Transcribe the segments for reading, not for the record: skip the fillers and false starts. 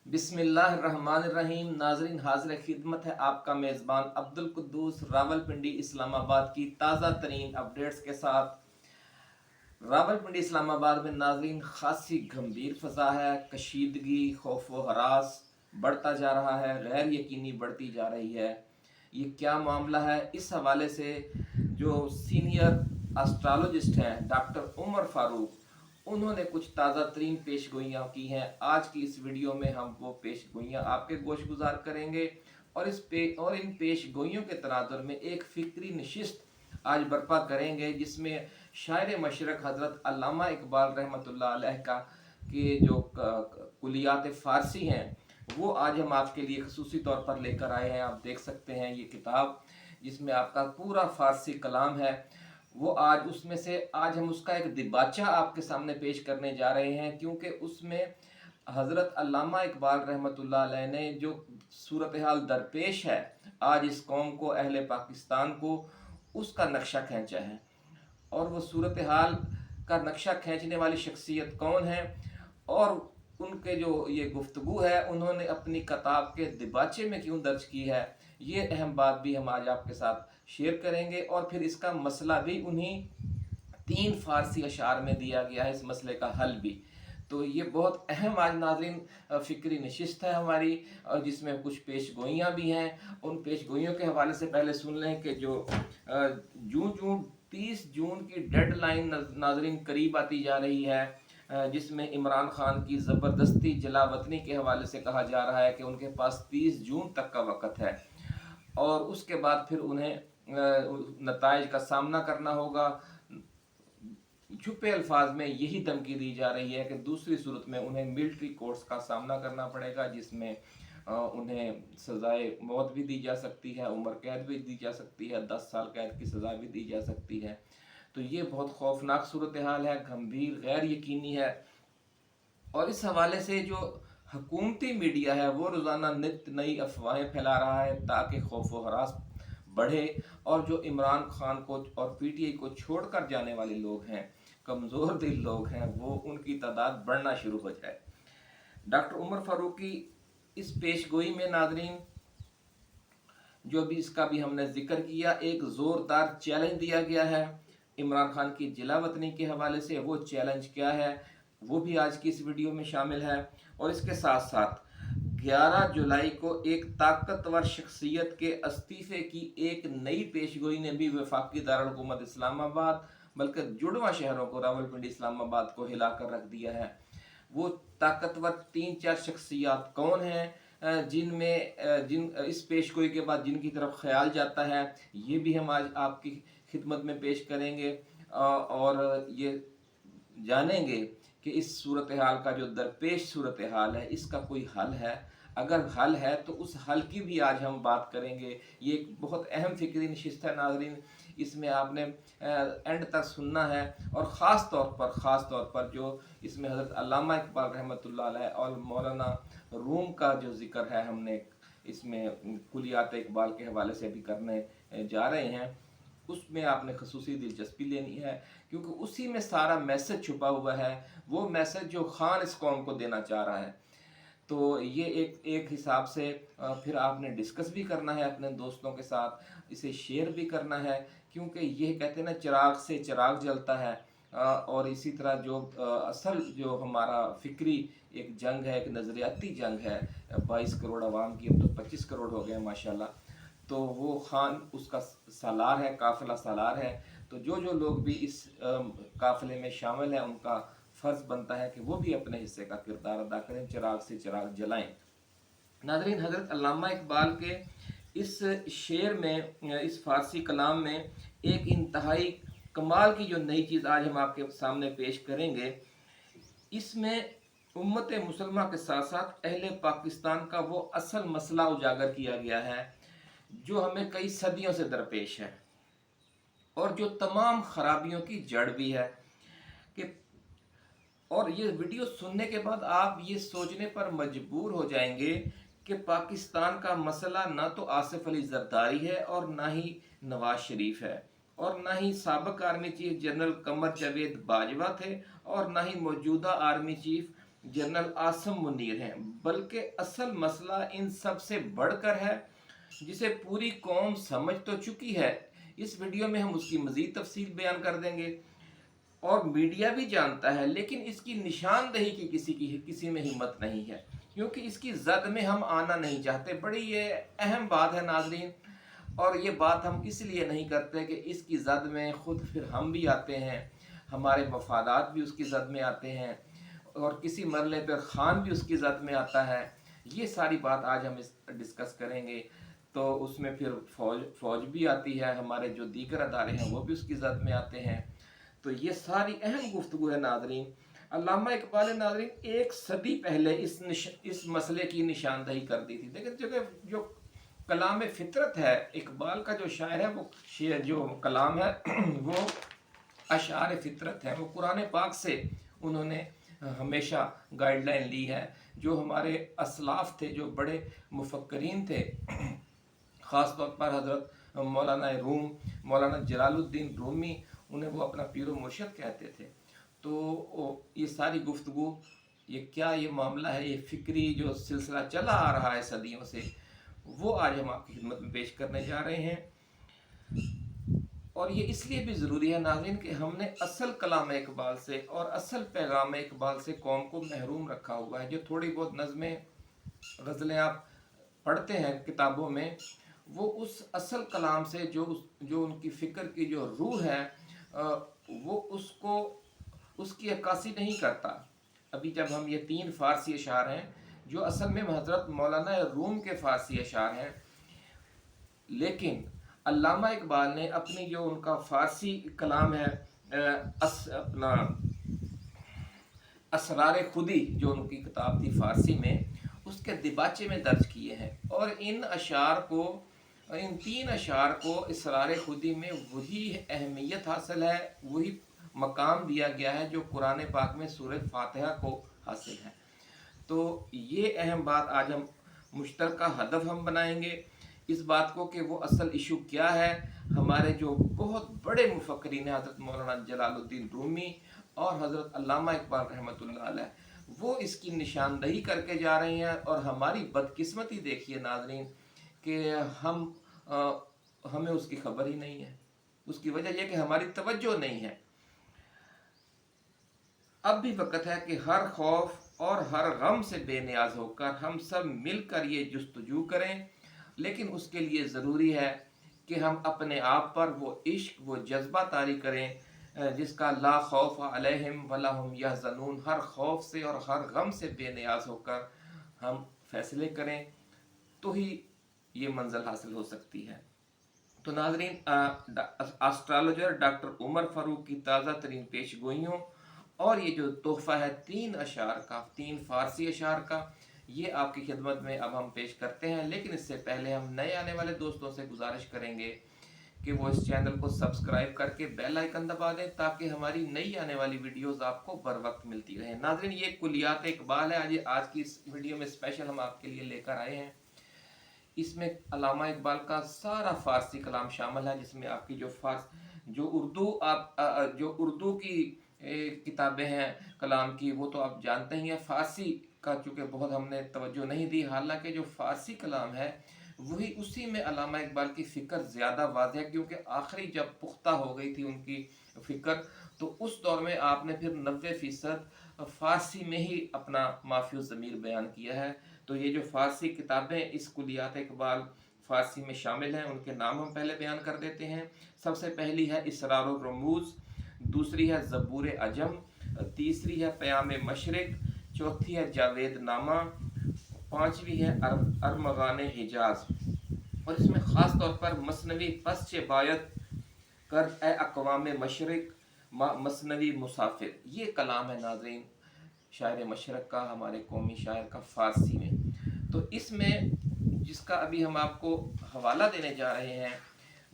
बिस्मिल्लाहिर्रहमानिर्रहीम। नाजरीन, हाजिर खिदमत है आपका मेज़बान अब्दुल कुद्दूस रावलपिंडी इस्लामाबाद की ताज़ा तरीन अपडेट्स के साथ। रावलपिंडी इस्लामाबाद में नाजरीन खासी गंभीर फ़ज़ा है। कशीदगी, खौफ व हरास बढ़ता जा रहा है, गैर यकीनी बढ़ती जा रही है। ये क्या मामला है, इस हवाले से जो सीनियर एस्ट्रोलॉजिस्ट हैं डॉक्टर उमर फ़ारूक, उन्होंने कुछ ताज़ा तरीन पेशगोइयाँ की हैं। आज की इस वीडियो में हम वो पेशगोइयाँ आपके गोश गुजार करेंगे और इन पेशगोइयों के तनाजुर में एक फ़िक्री नशिस्त आज बर्पा करेंगे, जिसमें शायर मशरक हज़रत अल्लामा इकबाल रहमतुल्लाह अलैह का के जो कुलियात फ़ारसी हैं वो आज हम आपके लिए खसूसी तौर पर लेकर आए हैं। आप देख सकते हैं ये किताब जिसमें आपका पूरा फ़ारसी कलाम है, वो आज उसमें से आज हम उसका एक दिबाचा आपके सामने पेश करने जा रहे हैं, क्योंकि उसमें हज़रत अल्लामा इकबाल रहमतुल्लाह अलैह ने जो सूरत हाल दरपेश है आज इस कौम को, अहले पाकिस्तान को, उसका नक्शा खींचा है। और वो सूरत हाल का नक्शा खींचने वाली शख्सियत कौन है और उनके जो ये गुफ्तगू है उन्होंने अपनी किताब के दिबाचे में क्यों दर्ज की है, ये अहम बात भी हम आज आपके साथ शेयर करेंगे। और फिर इसका मसला भी उन्हीं 3 फ़ारसी अशार में दिया गया है, इस मसले का हल भी। तो ये बहुत अहम आज नाज़रीन फ़िक्री नशिस्त है हमारी, और जिसमें कुछ पेशगोइयाँ भी हैं। उन पेशगोइयों के हवाले से पहले सुन लें कि जो जून 30 जून की डेडलाइन नाज़रीन करीब आती जा रही है, जिसमें इमरान खान की ज़बरदस्ती जलावतनी के हवाले से कहा जा रहा है कि उनके पास 30 जून तक का वक़्त है और उसके बाद फिर उन्हें नताइज का सामना करना होगा। छुपे अल्फाज में यही धमकी दी जा रही है कि दूसरी सूरत में उन्हें मिलिट्री कोर्ट्स का सामना करना पड़ेगा, जिसमें उन्हें सज़ाए मौत भी दी जा सकती है, उम्र कैद भी दी जा सकती है, 10 साल कैद की सज़ा भी दी जा सकती है। तो ये बहुत खौफनाक सूरत हाल है, गंभीर, गैर यकीनी है। और इस हवाले से जो हुकूमती मीडिया है वो रोज़ाना नित नई अफवाहें फैला रहा है ताकि खौफ व हरास बढ़े, और जो इमरान खान को और पीटीआई को छोड़कर जाने वाले लोग हैं, कमज़ोर दिल लोग हैं, वो उनकी तादाद बढ़ना शुरू हो जाए। डॉक्टर उमर फ़ारूक की इस पेशगोई में नाजरीन जो भी इसका भी हमने जिक्र किया, एक ज़ोरदार चैलेंज दिया गया है इमरान खान की जिलावतनी के हवाले से। वो चैलेंज क्या है वो भी आज की इस वीडियो में शामिल है। और इसके साथ साथ 11 जुलाई को एक ताकतवर शख्सियत के इस्तीफे की एक नई पेशगोई ने भी वफाकी दारुल हुकूमत इस्लामाबाद बल्कि जुड़वा शहरों को, रावलपिंडी इस्लामाबाद को हिला कर रख दिया है। वो ताकतवर 3-4 शख्सियात कौन हैं जिन इस पेशगोई के बाद जिनकी तरफ ख्याल जाता है, ये भी हम आज आपकी खिदमत में पेश करेंगे और ये जानेंगे कि इस सूरत हाल का जो दरपेश सूरत हाल है इसका कोई हल है। अगर हल है तो उस हल की भी आज हम बात करेंगे। ये एक बहुत अहम फ़िक्री नशिस्त है नाज़रीन, इसमें आपने एंड तक सुनना है। और ख़ास तौर पर जो इसमें हज़रत अल्लामा इकबाल रहमतुल्लाह अलैह और मौलाना रूम का जो ज़िक्र है हमने इसमें कुलियात इकबाल के हवाले से भी करने जा रहे हैं, उसमें आपने खसूसी दिलचस्पी लेनी है, क्योंकि उसी में सारा मैसेज छुपा हुआ है, वो मैसेज जो खान इस कौम को देना चाह रहा है। तो ये एक हिसाब से फिर आपने डिस्कस भी करना है अपने दोस्तों के साथ, इसे शेयर भी करना है, क्योंकि ये कहते हैं ना, चिराग से चिराग जलता है। और इसी तरह जो असल जो हमारा फ़िक्री एक जंग है, एक नज़रियाती जंग है 22 करोड़ आवाम की, अब तो 25 करोड़ हो गए माशाल्लाह। तो वो खान उसका सालार है, काफ़िला सालार है। तो जो लोग भी इस काफ़िले में शामिल हैं उनका फ़र्ज़ बनता है कि वो भी अपने हिस्से का किरदार अदा करें, चिराग से चिराग जलाएं। नाज़रीन, हज़रत अल्लामा इकबाल के इस शेर में, इस फ़ारसी कलाम में एक इंतहाई कमाल की जो नई चीज़ आज हम आपके सामने पेश करेंगे, इसमें उम्मत मुसलमा के साथ साथ अहले पाकिस्तान का वो असल मसला उजागर किया गया है जो हमें कई सदियों से दरपेश है और जो तमाम खराबियों की जड़ भी है। कि और ये वीडियो सुनने के बाद आप ये सोचने पर मजबूर हो जाएंगे कि पाकिस्तान का मसला ना तो आसिफ अली जरदारी है और ना ही नवाज शरीफ है और ना ही साबिक army chief general Qamar Javed Bajwa थे और ना ही मौजूदा army chief general Asim Munir हैं, बल्कि असल मसला इन सब से बढ़कर है, जिसे पूरी कौम समझ तो चुकी है। इस वीडियो में हम उसकी मज़ीद तफसील बयान कर देंगे, और मीडिया भी जानता है, लेकिन इसकी निशानदही की किसी में हिम्मत नहीं है, क्योंकि इसकी जद में हम आना नहीं चाहते। बड़ी ये अहम बात है नाजरीन, और ये बात हम इसलिए नहीं करते कि इसकी जद में खुद फिर हम भी आते हैं, हमारे मफादात भी उसकी जद में आते हैं, और किसी मरले पर ख़ान भी उसकी जद में आता है। ये सारी बात आज हम डिस्कस करेंगे। तो उसमें फिर फ़ौज भी आती है, हमारे जो दीगर अदारे हैं वो भी उसकी जद में आते हैं। तो ये सारी अहम गुफ्तगू है नाजरीन। अल्लामा इकबाल ने नाजरीन 1 सदी पहले इस मसले की निशानदही कर दी थी। देखिए जो कलाम फितरत है, इकबाल का जो शायर है, वो शेर जो कलाम है वो अशार फितरत है, वो कुरान पाक से उन्होंने हमेशा गाइडलाइन ली है। जो हमारे असलाफ थे, जो बड़े मुफक्करीन थे, ख़ास तौर पर हज़रत मौलाना रूम, मौलाना जलालुद्दीन रूमी, उन्हें वो अपना पीर व मुर्शिद कहते थे। तो ये सारी गुफ्तगू, ये क्या ये मामला है, ये फ़िक्री जो सिलसिला चला आ रहा है सदियों से, वो आज हम आपकी खिदमत में पेश करने जा रहे हैं। और ये इसलिए भी ज़रूरी है नाज़रीन कि हमने असल कलाम इकबाल से और असल पैगाम इकबाल से कौम को महरूम रखा हुआ है। जो थोड़ी बहुत नज़में, गज़लें आप पढ़ते हैं किताबों में, वो उस असल कलाम से जो उनकी फ़िक्र की जो रूह है, वो उसकी अक्कासी नहीं करता। अभी जब हम ये 3 फ़ारसी अशार हैं जो असल में हज़रत मौलाना रूम के फ़ारसी अशार हैं, लेकिन अल्लामा इकबाल ने अपनी जो उनका फ़ारसी कलाम है, अपना असरार खुदी, जो उनकी किताब थी फ़ारसी में, उसके दिबाचे में दर्ज किए हैं। और इन 3 अशार को असरार खुदी में वही अहमियत हासिल है, वही मकाम दिया गया है जो कुरान पाक में सूरह फातिहा को हासिल है। तो ये अहम बात आज हम मुश्तरका हदफ हम बनाएंगे इस बात को कि वो असल इशू क्या है। हमारे जो बहुत बड़े मुफक्करीन हैं, हज़रत मौलाना जलालुद्दीन रूमी और हज़रत अल्लामा इकबाल रहमतुल्लाह अलैह, वो इसकी निशानदही करके जा रहे हैं। और हमारी बदकिस्मती देखिए नाजरीन कि हमें उसकी खबर ही नहीं है। उसकी वजह यह कि हमारी तवज्जो नहीं है। अब भी वक्त है कि हर खौफ और हर गम से बेनियाज होकर हम सब मिलकर ये जुस्तजू करें, लेकिन उसके लिए ज़रूरी है कि हम अपने आप पर वो इश्क, वो जज्बा तारी करें जिसका ला खौफ अलैहिम वला हुम यहज़नून। हर खौफ से और हर गम से बेनियाज होकर हम फैसले करें, तो ही ये मंजिल हासिल हो सकती है। तो नाजरीन, एस्ट्रोलॉजर डॉक्टर उमर फ़ारूक की ताज़ा तरीन पेशगोइयों और ये जो तोहफ़ा है 3 अशार का, 3 फ़ारसी अशार का, ये आपकी खिदमत में अब हम पेश करते हैं। लेकिन इससे पहले हम नए आने वाले दोस्तों से गुजारिश करेंगे कि वो इस चैनल को सब्सक्राइब करके बेल आइकन दबा दें, ताकि हमारी नई आने वाली वीडियोस आपको बर वक्त मिलती रहे। नाज़रीन, ये कुलियात इकबाल है आज की इस वीडियो में स्पेशल हम आपके लिए लेकर आए हैं। इसमें अल्लामा इकबाल का सारा फ़ारसी कलाम शामिल है, जिसमें आपकी जो उर्दू की किताबें हैं कलाम की, वो तो आप जानते ही हैं। फ़ारसी का चूँकि बहुत हमने तवज्जो नहीं दी, हालांकि जो फ़ारसी कलाम है वही, उसी में अल्लामा इकबाल की फ़िक्र ज़्यादा वाज़ेह है, क्योंकि आखिरी जब पुख्ता हो गई थी उनकी फ़िक्र, तो उस दौर में आपने फिर 90% फ़ारसी में ही अपना माफ़ी ज़मीर बयान किया है। तो ये जो फ़ारसी किताबें इस कुलियात इकबाल फ़ारसी में शामिल हैं, उनके नाम हम पहले बयान कर देते हैं। सबसे पहली है इसरार और रमूज़, दूसरी है ज़बूर अजम, तीसरी है क़याम मशरिक, चौथी है जावेद नामा, पाँचवीं है अरमगान हिजाज। और इसमें ख़ास तौर पर मसनवी पस बायत कर ए अक़वाम मशरिक मसनवी मुसाफिर, ये कलाम है नाज़रीन शायर मशरक़ का, हमारे कौमी शायर का फ़ारसी में। तो इसमें जिसका अभी हम आपको हवाला देने जा रहे हैं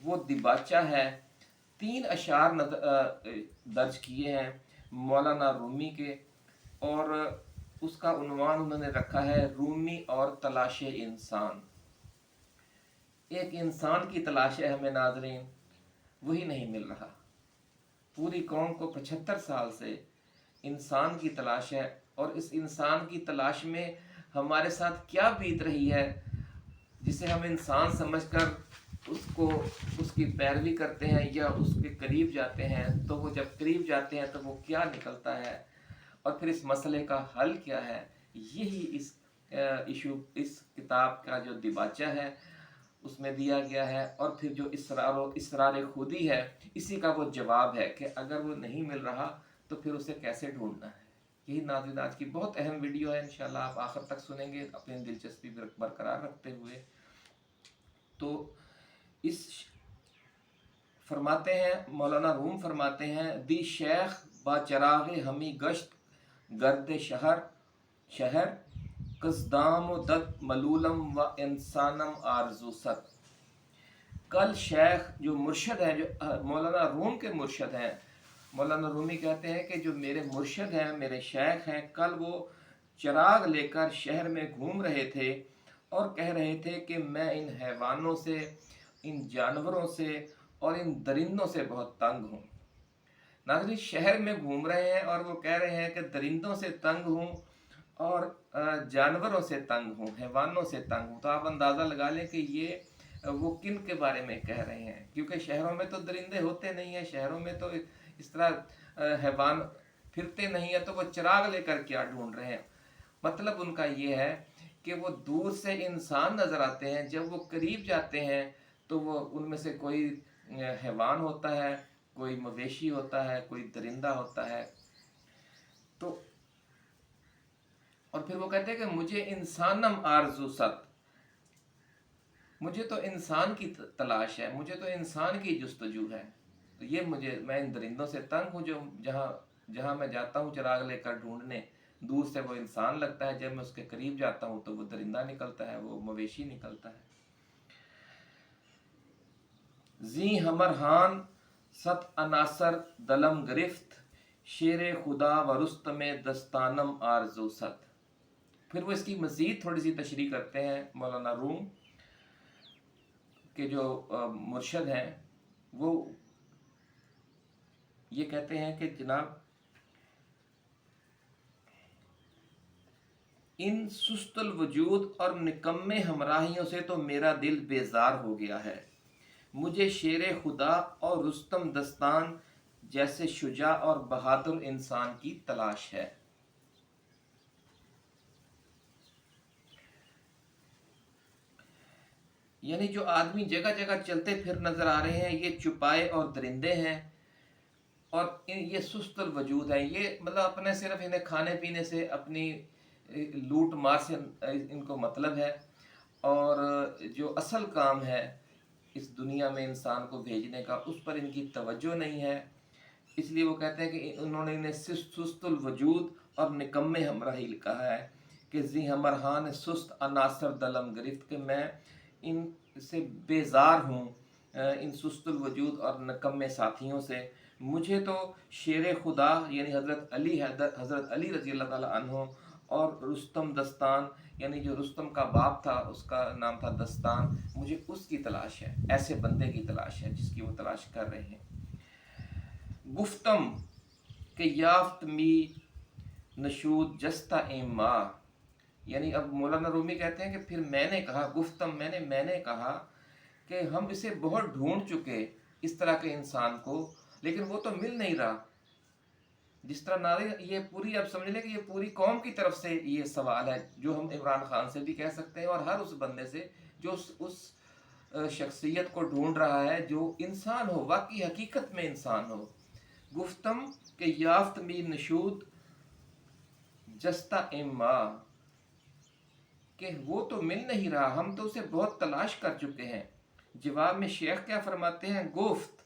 वो दिबाचा है। 3 अशार दर्ज किए हैं मौलाना रूमी के, और उसका उन्वान उन्होंने रखा है रूमी और तलाश इंसान। एक इंसान की तलाश है हमें नाजरीन, वही नहीं मिल रहा। पूरी कौम को 75 साल से इंसान की तलाश है, और इस इंसान की तलाश में हमारे साथ क्या बीत रही है, जिसे हम इंसान समझकर उसको उसकी पैरवी करते हैं या उसके करीब जाते हैं, तो वो जब करीब जाते हैं तो वो क्या निकलता है और फिर इस मसले का हल क्या है, यही इस इस किताब का जो दिबाचा है उसमें दिया गया है। और फिर जो इसरार खुदी है, इसी का वो जवाब है कि अगर वो नहीं मिल रहा तो फिर उसे कैसे ढूंढना है। यही नाज़रीन आज की बहुत अहम वीडियो है, इंशाल्लाह आप आखिर तक सुनेंगे अपनी दिलचस्पी बरकरार रखते हुए। तो इस फरमाते हैं, मौलाना रूम फरमाते हैं, दी शेख बाचराग हमी गश्त गर्द शहर शहर कस्दाम दत मलूलम व इंसानम आरजूसत। कल शेख जो मुर्शद हैं, जो मौलाना रूम के मुर्शद हैं, मौलाना रूमी कहते हैं कि जो मेरे मुर्शद हैं, मेरे शेख हैं, कल वो चिराग लेकर शहर में घूम रहे थे और कह रहे थे कि मैं इन हैवानों से, इन जानवरों से और इन दरिंदों से बहुत तंग हूँ। नाज़रीन शहर में घूम रहे हैं और वो कह रहे हैं कि दरिंदों से तंग हूँ और जानवरों से तंग हूँ, हैवानों से तंग हूँ। तो आप अंदाज़ा लगा लें कि ये वो किन के बारे में कह रहे हैं, क्योंकि शहरों में तो दरिंदे होते नहीं हैं, शहरों में तो इस तरह हैवान फिरते नहीं है, तो वो चिराग लेकर क्या ढूंढ रहे हैं। मतलब उनका ये है कि वो दूर से इंसान नज़र आते हैं, जब वो करीब जाते हैं तो वो उनमें से कोई हैवान होता है, कोई मवेशी होता है, कोई दरिंदा होता है। तो और फिर वो कहते हैं कि मुझे इंसानम आरजू सत, मुझे तो इंसान की तलाश है, मुझे तो इंसान की जुस्तजू है। तो ये मैं इन दरिंदों से तंग हूँ, जो जहाँ जहाँ मैं जाता हूँ चिराग लेकर ढूंढने, दूर से वो इंसान लगता है, जब मैं उसके करीब जाता हूँ तो वो दरिंदा निकलता है, वो मवेशी निकलता है। जी हमर हान सत अनासर दलम गिरफ्त शेर खुदा व रुस्तम दस्तानम आरजू सत। फिर वो इसकी मज़ीद थोड़ी सी तशरीह करते हैं। मौलाना रूम के जो मुर्शद हैं वो ये कहते हैं कि जनाब इन सुस्तुल वजूद और निकम्मे हमराहियों से तो मेरा दिल बेजार हो गया है। मुझे शेर खुदा और रुस्तम दस्तान जैसे शुजा और बहादुर इंसान की तलाश है। यानी जो आदमी जगह जगह चलते फिर नजर आ रहे हैं, ये चुपाए और दरिंदे हैं और ये सुस्तुल वजूद है। ये मतलब अपने सिर्फ इन्हें खाने पीने से, अपनी लूट मार से इनको मतलब है, और जो असल काम है इस दुनिया में इंसान को भेजने का, उस पर इनकी तवज्जो नहीं है। इसलिए वो कहते हैं कि उन्होंने इन्हें सुस्तुल वजूद और निकम्मे हमराही कहा है कि जी हमरहान सुस्त अनासर दलम गिरफ्त, के मैं इन से बेजार हूँ, इन सुस्तुल वजूद और निकम्मे साथियों से। मुझे तो शेर खुदा यानी हज़रत अली रज़ी अल्लाह ताला अन्हु और रुस्तम दस्तान यानी जो रुस्तम का बाप था उसका नाम था दस्तान, मुझे उसकी तलाश है, ऐसे बंदे की तलाश है जिसकी वो तलाश कर रहे हैं। गुफ्तम के याफ्त मी नशूद जस्ता इमा, यानी अब मौलाना रूमी कहते हैं कि फिर मैंने कहा, गुफ्तम मैंने कहा कि हम इसे बहुत ढूंढ चुके इस तरह के इंसान को, लेकिन वो तो मिल नहीं रहा। जिस तरह नारे ये पूरी, आप समझ लें कि ये पूरी कौम की तरफ से ये सवाल है, जो हम इमरान खान से भी कह सकते हैं और हर उस बंदे से जो उस शख्सियत को ढूंढ रहा है जो इंसान हो, वाकई हकीकत में इंसान हो। गुफ्तम के याफ्त मी नशूद जस्ता इमा, कि वो तो मिल नहीं रहा, हम तो उसे बहुत तलाश कर चुके हैं। जवाब में शेख क्या फरमाते हैं, गुफ्त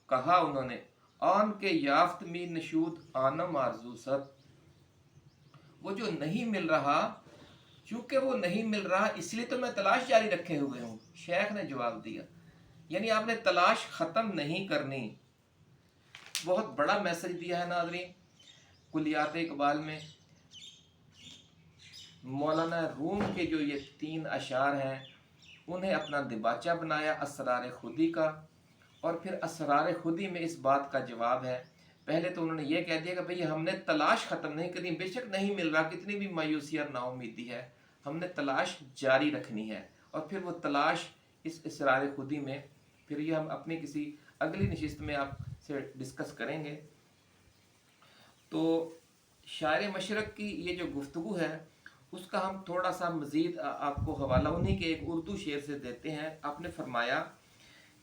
कहा उन्होंने, आन के याफ्त मी नशूद आनम आरजू सत, वो जो नहीं मिल रहा, चूंकि वो नहीं मिल रहा इसलिए तो मैं तलाश जारी रखे हुए हूँ। शेख ने जवाब दिया, यानी आपने तलाश ख़त्म नहीं करनी। बहुत बड़ा मैसेज दिया है नाज़रीन। कुलियात इकबाल में मौलाना रूम के जो ये 3 अशार हैं उन्हें अपना दिबाचा बनाया असरार खुदी का, और फिर असरार खुदी में इस बात का जवाब है पहले तो उन्होंने ये कह दिया कि भाई हमने तलाश ख़त्म नहीं करनी, बेशक नहीं मिल रहा, कितनी भी मायूसी और नाउमीदी है, हमने तलाश जारी रखनी है। और फिर वो तलाश इस इसरार खुदी में, फिर ये हम अपनी किसी अगली नशिस्त में आपसे डिस्कस करेंगे। तो शायर मशरक़ की ये जो गुफ्तगू है उसका हम थोड़ा सा मज़ीद आपको हवाला उन्हीं के एक उर्दू शेर से देते हैं। आपने फरमाया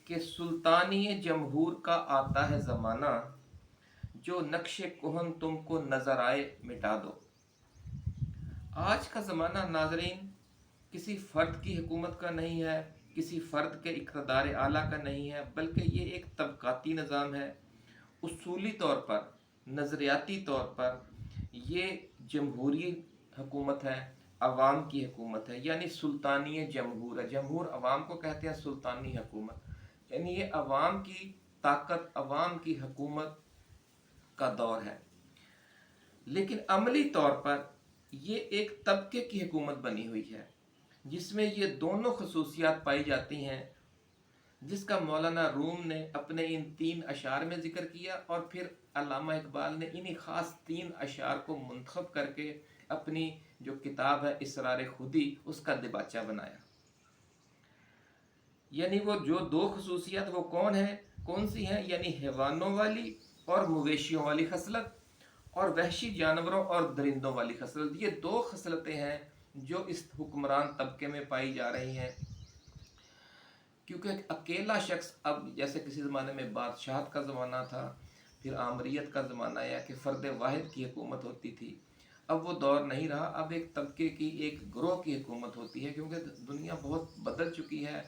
कि सुल्तानी जमहूर का आता है ज़माना, जो नक्शे कोहन तुमको नज़र आए मिटा दो। आज का ज़माना नाजरीन किसी फ़र्द की हुकूमत का नहीं है, किसी फ़र्द के इक़्तिदार आला का नहीं है, बल्कि ये एक तबक़ाती निज़ाम है। उसूली तौर पर, नज़रियाती तौर पर ये जमहूरी हुकूमत है, अवाम की हुकूमत है, यानी सुल्तानी जमहूर है। जमहूर अवाम को कहते हैं, सुल्तानी हुकूमत यानी ये अवाम की ताकत, अवाम की हुकूमत का दौर है। लेकिन अमली तौर पर ये एक तबके की हुकूमत बनी हुई है जिसमें ये दोनों खसूसियात पाई जाती हैं, जिसका मौलाना रूम ने अपने इन 3 अशार में ज़िक्र किया और फिर अल्लामा इकबाल ने इन्हीं ख़ास 3 अशार को मुंतखब करके अपनी जो किताब है इसरार खुदी उसका दिबाचा बनाया। यानी वो जो 2 खसूसियात वो कौन सी हैं, यानी हैवानों वाली और मवेशियों वाली खसलत, और वहशी जानवरों और दरिंदों वाली खसलत। ये 2 खसलतें हैं जो इस हुक्मरान तबके में पाई जा रही हैं। क्योंकि अकेला शख्स, अब जैसे किसी ज़माने में बादशाहत का ज़माना था, फिर आमरीत का ज़माना आया कि फ़र्द वाहिद की हुकूमत होती थी, अब वो दौर नहीं रहा। अब एक तबके की, एक ग्रोह की हुकूमत होती है, क्योंकि दुनिया बहुत बदल चुकी है।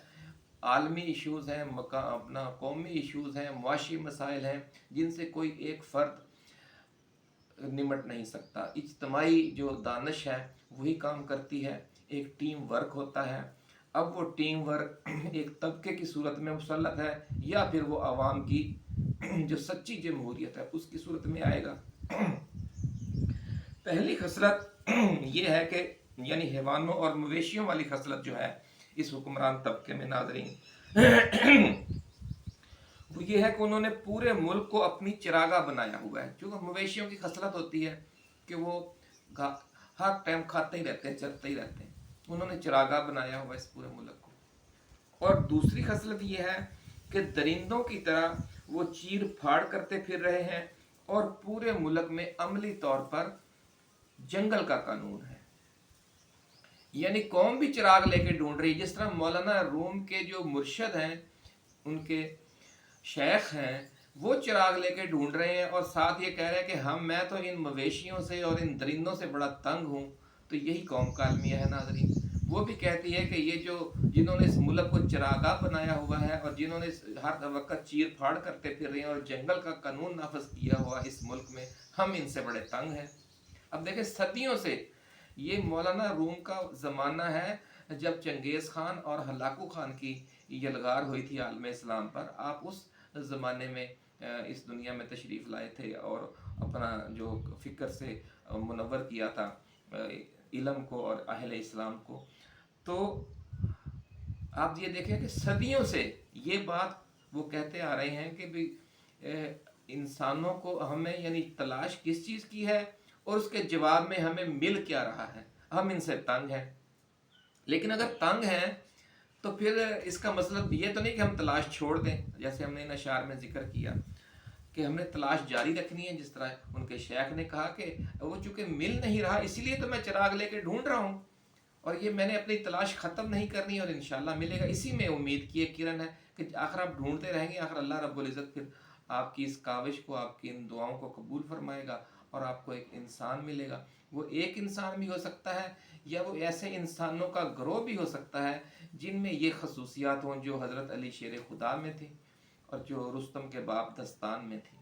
आलमी इशूज़ हैं, अपना कौमी इशूज़ हैं, मुआशी मसाइल हैं जिनसे कोई एक फ़र्द निमट नहीं सकता। इज्तमाई जो दानिश है वही काम करती है, एक टीम वर्क होता है। अब वो टीम वर्क एक तबके की सूरत में मुसल्लत है या फिर वो आवाम की जो सच्ची जमहूरियत है उसकी सूरत में आएगा। पहली खसलत ये है कि यानी हैवानों और मवेशियों वाली खसलत जो है इस हुक्मरान तबके में नाज़रीन वो ये है कि उन्होंने पूरे मुल्क को अपनी चिरागा बनाया हुआ है। जो मवेशियों की खसलत होती है कि वो हर टाइम खाते ही रहते हैं, चरते ही रहते हैं, उन्होंने चिरागा बनाया हुआ इस पूरे मुल्क को। और दूसरी खसलत ये है कि दरिंदों की तरह वो चीर फाड़ करते फिर रहे हैं और पूरे मुल्क में अमली तौर पर जंगल का कानून है। यानी कौम भी चिराग लेके ढूंढ रही है। जिस तरह मौलाना रूम के जो मुर्शद हैं, उनके शेख हैं, वो चिराग लेके ढूंढ रहे हैं और साथ ये कह रहे हैं कि मैं तो इन मवेशियों से और इन दरिंदों से बड़ा तंग हूँ। तो यही कौम का अलमिया है नाज़रीन। वो भी कहती है कि ये जो जिन्होंने इस मुल्क को चिरागा बनाया हुआ है और जिन्होंने हर वक्त चीर फाड़ करते फिर रहे हैं और जंगल का कानून नाफज किया हुआ इस मुल्क में, हम इनसे बड़े तंग हैं। अब देखें, सदियों से ये मौलाना रूम का ज़माना है जब चंगेज़ खान और हलाकू खान की यलगार हुई थी आलम इस्लाम पर। आप उस ज़माने में इस दुनिया में तशरीफ़ लाए थे और अपना जो फ़िक्र से मुनव्वर किया था इल्म को और अहले इस्लाम को। तो आप ये देखें कि सदियों से ये बात वो कहते आ रहे हैं कि भाई इंसानों को हमें यानी तलाश किस चीज़ की है और उसके जवाब में हमें मिल क्या रहा है। हम इनसे तंग हैं। लेकिन अगर तंग हैं तो फिर इसका मतलब ये तो नहीं कि हम तलाश छोड़ दें। जैसे हमने इन अशार में जिक्र किया कि हमने तलाश जारी रखनी है। जिस तरह उनके शेख ने कहा कि वो चूँकि मिल नहीं रहा इसीलिए तो मैं चिराग लेके ढूंढ रहा हूँ और ये मैंने अपनी तलाश ख़त्म नहीं करनी और इंशाल्लाह मिलेगा। इसी में उम्मीद की एक किरण है कि आखिर आप ढूंढते रहेंगे, आखिर अल्लाह रब्बुल इज़्ज़त फिर आपकी इस काविश को, आपकी इन दुआओं को कबूल फरमाएगा और आपको एक इंसान मिलेगा। वो एक इंसान भी हो सकता है या वो ऐसे इंसानों का ग्रोह भी हो सकता है जिनमें ये खसूसियात हों जो हज़रत अली शेर खुदा में थी और जो रुस्तम के बाप दस्तान में थी।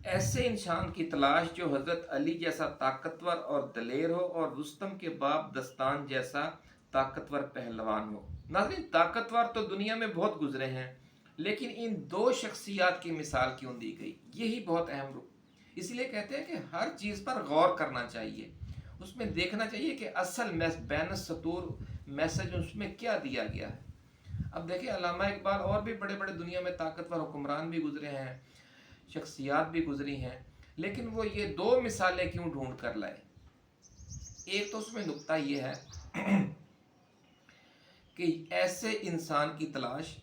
ऐसे इंसान की तलाश जो हज़रत अली जैसा ताकतवर और दलेर हो और रुस्तम के बाप दस्तान जैसा ताकतवर पहलवान हो। नाज़रीन, ताकतवर तो दुनिया में बहुत गुजरे हैं, लेकिन इन 2 शख्सियात की मिसाल क्यों दी गई, यही बहुत अहम रूप। इसलिए कहते हैं कि हर चीज़ पर गौर करना चाहिए, उसमें देखना चाहिए कि असल बैन सतूर मैसेज उसमें क्या दिया गया है। اب دیکھیں علامہ اقبال اور بھی بڑے بڑے دنیا میں طاقتور حکمران بھی گزرے ہیں، شخصیات بھی گزری ہیں، لیکن وہ یہ دو مثالیں کیوں ڈھونڈ کر لائے؟ ایک تو اس میں نقطہ یہ ہے کہ ایسے انسان کی تلاش،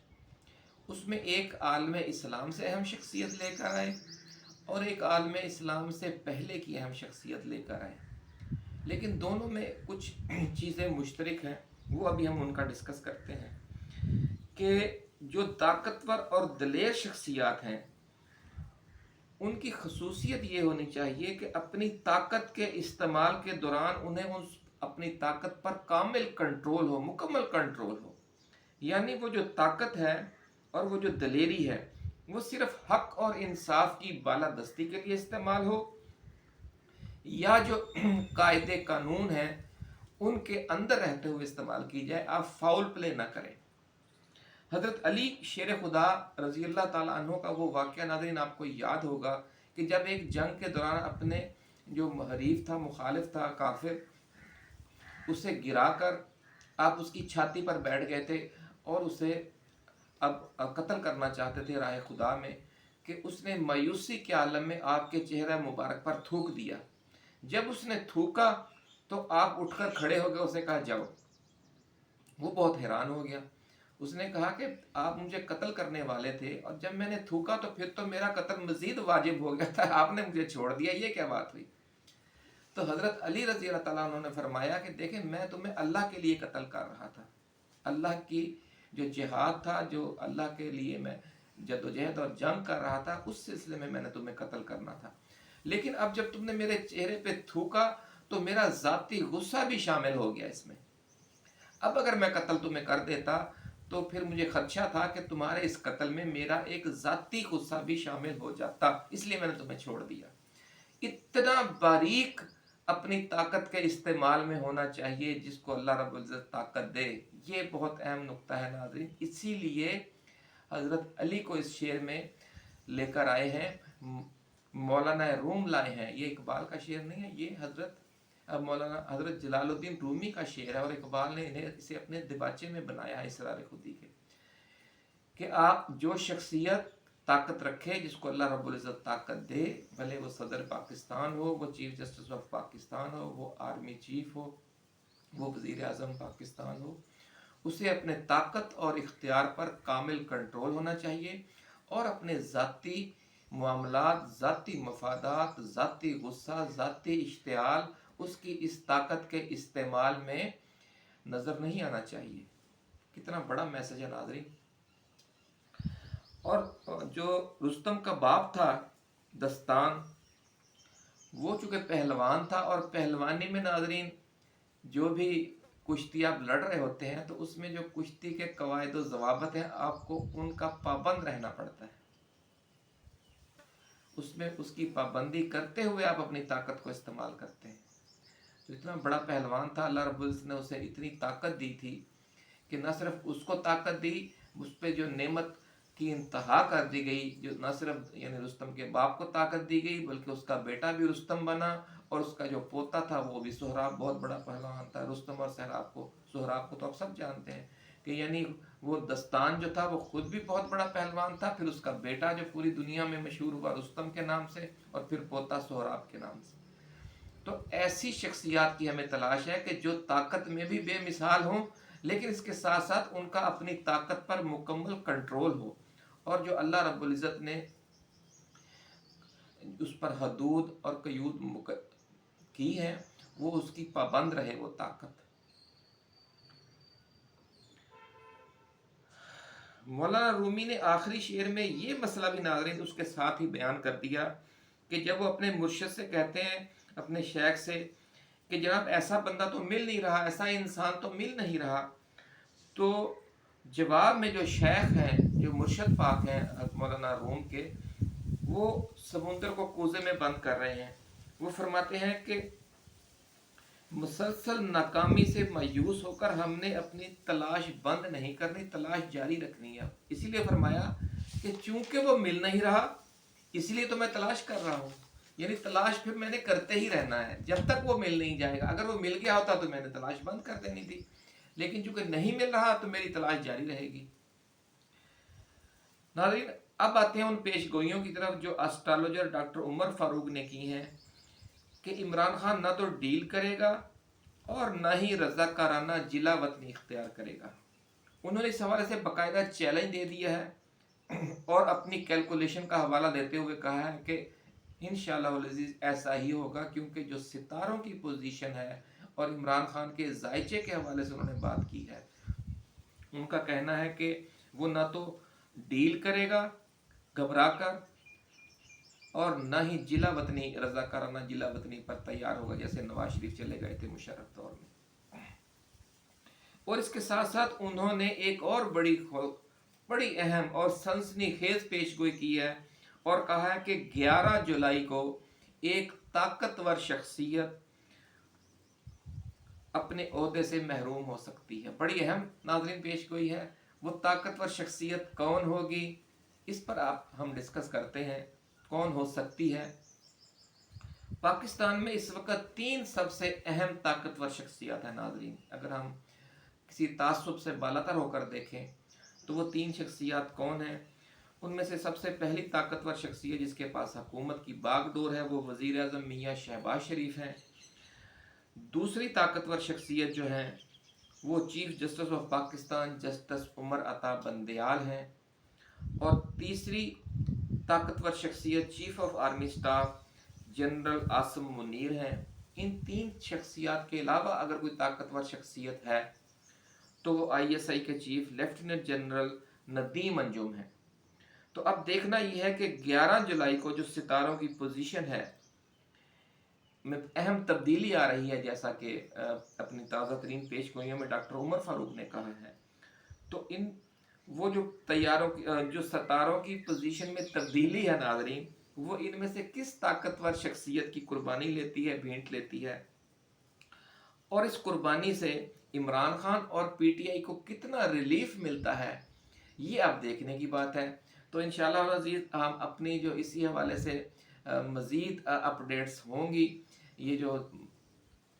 اس میں ایک عالم اسلام سے اہم شخصیت لے کر آئے اور ایک عالم اسلام سے پہلے کی اہم شخصیت لے کر آئے، لیکن دونوں میں کچھ چیزیں مشترک ہیں، وہ ابھی ہم ان کا ڈسکس کرتے ہیں کہ جو طاقتور اور دلیر شخصیات ہیں ان کی خصوصیت یہ ہونی چاہیے کہ اپنی طاقت کے استعمال کے دوران انہیں اپنی طاقت پر کامل کنٹرول ہو، مکمل کنٹرول ہو، یعنی وہ جو طاقت ہے اور وہ جو دلیری ہے وہ صرف حق اور انصاف کی بالادستی کے لیے استعمال ہو، یا جو قاعدے قانون ہیں ان کے اندر رہتے ہوئے استعمال کی جائے، آپ فاؤل پلے نہ کریں۔ حضرت علی شیر خدا رضی اللہ تعالیٰ عنہ کا وہ واقعہ ناظرین آپ کو یاد ہوگا کہ جب ایک جنگ کے دوران اپنے جو حریف تھا، مخالف تھا، کافر، اسے گرا کر آپ اس کی چھاتی پر بیٹھ گئے تھے اور اسے اب قتل کرنا چاہتے تھے راہ خدا میں، کہ اس نے مایوسی کے عالم میں آپ کے چہرہ مبارک پر تھوک دیا۔ جب اس نے تھوکا تو آپ اٹھ کر کھڑے ہو گئے، اسے کہا جاؤ۔ وہ بہت حیران ہو گیا، اس نے کہا کہ آپ مجھے قتل کرنے والے تھے اور جب میں نے تھوکا تو پھر تو میرا قتل مزید واجب ہو گیا تھا، آپ نے مجھے چھوڑ دیا، یہ کیا بات ہوئی؟ تو حضرت علی رضی اللہ تعالیٰ عنہ نے فرمایا کہ دیکھیں میں تمہیں اللہ کے لیے قتل کر رہا تھا، اللہ کی جو جہاد تھا، جو اللہ کے لیے میں جدوجہد اور جنگ کر رہا تھا، اس سلسلے میں نے تمہیں قتل کرنا تھا، لیکن اب جب تم نے میرے چہرے پہ تھوکا تو میرا ذاتی غصہ بھی شامل ہو گیا اس میں۔ اب اگر میں قتل تمہیں کر دیتا تو پھر مجھے خدشہ تھا کہ تمہارے اس قتل میں میرا ایک ذاتی غصہ بھی شامل ہو جاتا، اس لیے میں نے تمہیں چھوڑ دیا۔ اتنا باریک اپنی طاقت کے استعمال میں ہونا چاہیے جس کو اللہ رب العزت طاقت دے، یہ بہت اہم نقطہ ہے ناظرین۔ اسی لیے حضرت علی کو اس شعر میں لے کر آئے ہیں، مولانا روم لائے ہیں، یہ اقبال کا شعر نہیں ہے، یہ مولانا حضرت جلال الدین رومی کا شعر ہے، اور اقبال نے اسے اپنے دباچے میں بنایا ہے اسرار خودی کے، کہ آپ جو شخصیت طاقت رکھے، جس کو اللہ رب العزت طاقت دے، بھلے وہ صدر پاکستان ہو، وہ چیف جسٹس آف پاکستان ہو، وہ آرمی چیف ہو، وہ وزیر اعظم پاکستان ہو، اسے اپنے طاقت اور اختیار پر کامل کنٹرول ہونا چاہیے اور اپنے ذاتی معاملات، ذاتی مفادات، ذاتی غصہ، ذاتی اشتعال اس کی اس طاقت کے استعمال میں نظر نہیں آنا چاہیے۔ کتنا بڑا میسج ہے ناظرین۔ اور جو رستم کا باپ تھا دستان، وہ چونکہ پہلوان تھا، اور پہلوانی میں ناظرین جو بھی کشتی آپ لڑ رہے ہوتے ہیں تو اس میں جو کشتی کے قواعد و ضوابط ہیں آپ کو ان کا پابند رہنا پڑتا ہے، اس میں اس کی پابندی کرتے ہوئے آپ اپنی طاقت کو استعمال کرتے ہیں۔ تو اتنا بڑا پہلوان تھا، اللہ رب العزت نے اسے اتنی طاقت دی تھی کہ نہ صرف اس کو طاقت دی، اس پہ جو نعمت کی انتہا کر دی گئی، جو نہ صرف یعنی رستم کے باپ کو طاقت دی گئی بلکہ اس کا بیٹا بھی رستم بنا، اور اس کا جو پوتا تھا وہ بھی سہراب بہت بڑا پہلوان تھا۔ رستم اور سہراب کو تو آپ سب جانتے ہیں کہ یعنی وہ دستان جو تھا وہ خود بھی بہت بڑا پہلوان تھا، پھر اس کا بیٹا جو پوری دنیا میں مشہور ہوا رستم کے نام سے، اور پھر پوتا سہراب کے نام سے۔ تو ایسی شخصیات کی ہمیں تلاش ہے کہ جو طاقت میں بھی بے مثال ہوں، لیکن اس کے ساتھ ساتھ ان کا اپنی طاقت پر مکمل کنٹرول ہو، اور جو اللہ رب العزت نے اس پر حدود اور قیود کی ہیں وہ اس کی پابند رہے وہ طاقت۔ مولانا رومی نے آخری شعر میں یہ مسئلہ بھی ناظرین اس کے ساتھ ہی بیان کر دیا کہ جب وہ اپنے مرشد سے کہتے ہیں، اپنے شیخ سے، کہ جناب ایسا بندہ تو مل نہیں رہا، ایسا انسان تو مل نہیں رہا، تو جواب میں جو شیخ ہیں، جو مرشد پاک ہیں مولانا روم کے، وہ سمندر کو کوزے میں بند کر رہے ہیں۔ وہ فرماتے ہیں کہ مسلسل ناکامی سے مایوس ہو کر ہم نے اپنی تلاش بند نہیں کرنی، تلاش جاری رکھنی ہے۔ اسی لیے فرمایا کہ چونکہ وہ مل نہیں رہا اسی لیے تو میں تلاش کر رہا ہوں، یعنی تلاش پھر میں نے کرتے ہی رہنا ہے جب تک وہ مل نہیں جائے گا۔ اگر وہ مل گیا ہوتا تو میں نے تلاش بند کر دینی تھی، لیکن چونکہ نہیں مل رہا تو میری تلاش جاری رہے گی۔ नाज़रीन, अब आते हैं उन पेश गोइयों की तरफ जो एस्ट्रोलॉजर डॉक्टर उमर फारूक ने की हैं कि इमरान खान ना तो डील करेगा और ना ही रजाकाराना जिला वतनी इख्तियार करेगा। उन्होंने इस हवाले से बाकायदा चैलेंज दे दिया है और अपनी कैलकुलेशन का हवाला देते हुए कहा है कि इंशाअल्लाह अज़ीज़ ऐसा ही होगा, क्योंकि जो सितारों की पोजीशन है और इमरान खान के जायचे के हवाले से उन्होंने बात की है, उनका कहना है कि वो ना तो डील करेगा घबरा कर और ना ही जिला वतनी रजाकाराना जिला वतनी पर तैयार होगा जैसे नवाज शरीफ चले गए थे मुशर्रफ दौर में। और इसके साथ साथ उन्होंने एक और बड़ी अहम और सनसनीखेज पेशगोई की है और कहा है कि 11 जुलाई को एक ताकतवर शख्सियत अपने ओहदे से महरूम हो सकती है। बड़ी अहम नाज़रीन पेशगोई है। वो ताकतवर शख्सियत कौन होगी, इस पर हम डिस्कस करते हैं कौन हो सकती है। पाकिस्तान में इस वक्त 3 सबसे अहम ताकतवर शख्सियत है नाज़रीन। अगर हम किसी तासुब से बालातर होकर देखें तो वो 3 शख्सियत कौन हैं। उनमें से सबसे पहली ताकतवर शख्सियत जिसके पास हुकूमत की बागडोर है वो वज़ीर आज़म मियाँ शहबाज शरीफ हैं। दूसरी ताकतवर शख्सियत जो है वो chief justice of Pakistan justice Umar Ata Bandial हैं। और तीसरी ताकतवर शख्सियत chief of army staff general Asim Munir हैं। इन 3 शख्सियत के अलावा अगर कोई ताकतवर शख्सियत है तो वो ISI के chief lieutenant general Nadeem Anjum है। तो अब देखना यह है कि 11 जुलाई को जो सितारों की पोजीशन है में अहम तब्दीली आ रही है, जैसा कि अपनी ताज़ा तरीन पेशगोइयों में डॉक्टर उमर फारूक ने कहा है। तो इन वो जो सितारों की पोजीशन में तब्दीली है नाज़रीन, वो इनमें से किस ताकतवर शख्सियत की कुर्बानी लेती है, भेंट लेती है, और इस कुर्बानी से इमरान खान और PTI को कितना रिलीफ मिलता है, ये अब देखने की बात है। तो इंशाअल्लाह अज़ीज़ हम अपनी जो इसी हवाले से मज़ीद अपडेट्स होंगी। ये जो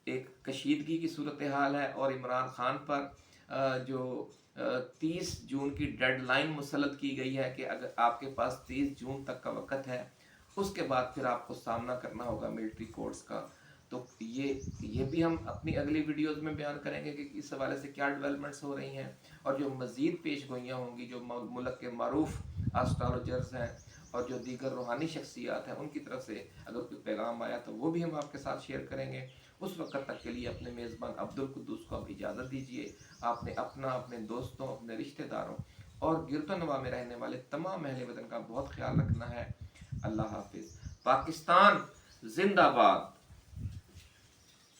एक कशीदगी की सूरत हाल है और इमरान खान पर जो 30 जून की डेडलाइन मुसल्लत की गई है कि अगर आपके पास 30 जून तक का वक्त है, उसके बाद फिर आपको सामना करना होगा मिलिट्री कोर्ट्स का। तो ये भी हम अपनी अगली वीडियोस में बयान करेंगे कि इस हवाले से क्या डेवलपमेंट्स हो रही हैं और जो मज़ीद पेशगोइयाँ होंगी जो मुल्क के मारूफ एस्ट्रोलॉजर्स हैं और जो दीगर रूहानी शख्सियात हैं उनकी तरफ से अगर कोई पैगाम आया तो वो भी हम आपके साथ शेयर करेंगे। उस वक्त तक के लिए अपने मेज़बान अब्दुल कुद्दूस को अब इजाज़त दीजिए। आपने अपना, अपने दोस्तों, अपने रिश्तेदारों और गिरदोनवा में रहने वाले तमाम अहले वतन का बहुत ख्याल रखना है। अल्लाह हाफिज़। पाकिस्तान जिंदाबाद।